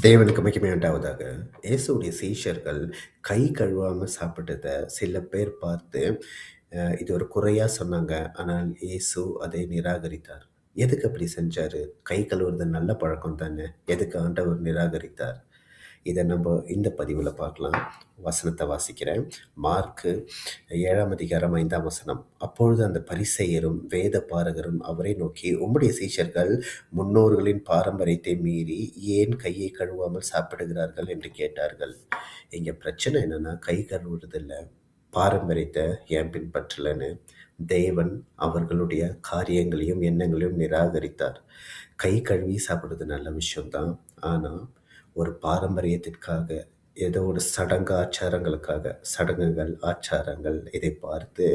தேவனுக்கு மகிமை உண்டாவதாக. இயேசுவுடைய சீஷர்கள் கை கழுவாம சாப்பிட்டத சில பேர் பார்த்து, இது ஒரு குறையா சொன்னாங்க. ஆனால் இயேசு அதை நிராகரித்தார். எதுக்கு அப்படி செஞ்சாரு? கை கழுவுறது நல்ல பழக்கம் தானே! எதுக்கு ஆண்டவர் நிராகரித்தார்? இத நம்ப இந்த பதிவுல பார்க்கலாம். வசனத்த வாசிக்கிறேன். மார்க்கு 7ஆம் அதிகாரம் 5ஆம் வசனம். அப்பொழுது அந்த பரிசேயரும் வேதபாரகரும் அவரை நோக்கி, உம்முடைய சீஷர்கள் முன்னோர்களின் பாரம்பரியத்தை மீறி ஏன் கையை கழுவாமல் சாப்பிடுகிறார்கள் என்று கேட்டார்கள். இங்க பிரச்சனை என்னன்னா, கை கழுவுறது இல்ல, பாரம்பரியத்தை ஏன் பின்பற்றலன்னு. தேவன் அவர்களுடைய காரியங்களையும் எண்ணங்களையும் நிராகரித்தார். கை கழுவி சாப்பிடுறது நல்ல விஷயம்தான். ஆனா ஒரு பாரம்பரியத்திற்காக, ஏதோ ஒரு சடங்கு ஆச்சாரங்களுக்காக, சடங்குகள், ஆச்சாரங்கள் இதை பார்த்து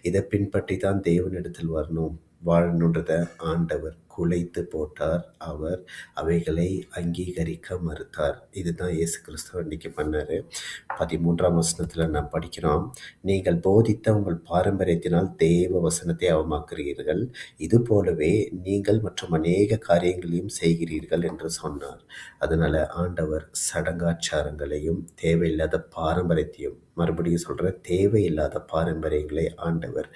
இதை பின்பற்றி தான் தேவனிடத்தில் வரணும், வாழணுன்றத ஆண்டவர் குலைத்து போட்டார். அவர் அவைகளை அங்கீகரிக்க மறுத்தார். இதுதான் இயேசு கிறிஸ்து இன்னைக்கு பண்ணாரு. 13ஆம் வசனத்துல நாம் படிக்கிறோம், நீங்கள் போதித்த உங்கள் பாரம்பரியத்தினால் தேவ வசனத்தை அவமாக்குகிறீர்கள், இது போலவே நீங்கள் மற்றும் அநேக காரியங்களையும் செய்கிறீர்கள் என்று சொன்னார். அதனால ஆண்டவர் சடங்காச்சாரங்களையும் தேவையில்லாத பாரம்பரியத்தையும், மறுபடியும் சொல்ற தேவையில்லாத பாரம்பரியங்களை ஆண்டவர்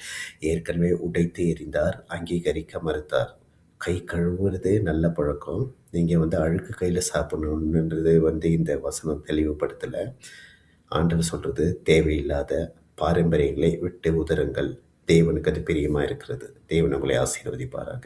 ஏற்கனவே உடைத்து எறிந்தார், அங்கீகரிக்க மறுத்தார். கை கழுவுறது நல்ல பழக்கம். நீங்க அழுக்கு கையில சாப்பிடணுன்றது இந்த வசனம் தெளிவுபடுத்தல. ஆண்டவர் சொல்றது தேவையில்லாத பாரம்பரியங்களை விட்டு உதருங்கள். தேவனுக்கு அது பிரியமா இருக்கிறது. தேவன் உங்களை ஆசீர்வதிப்பாராக.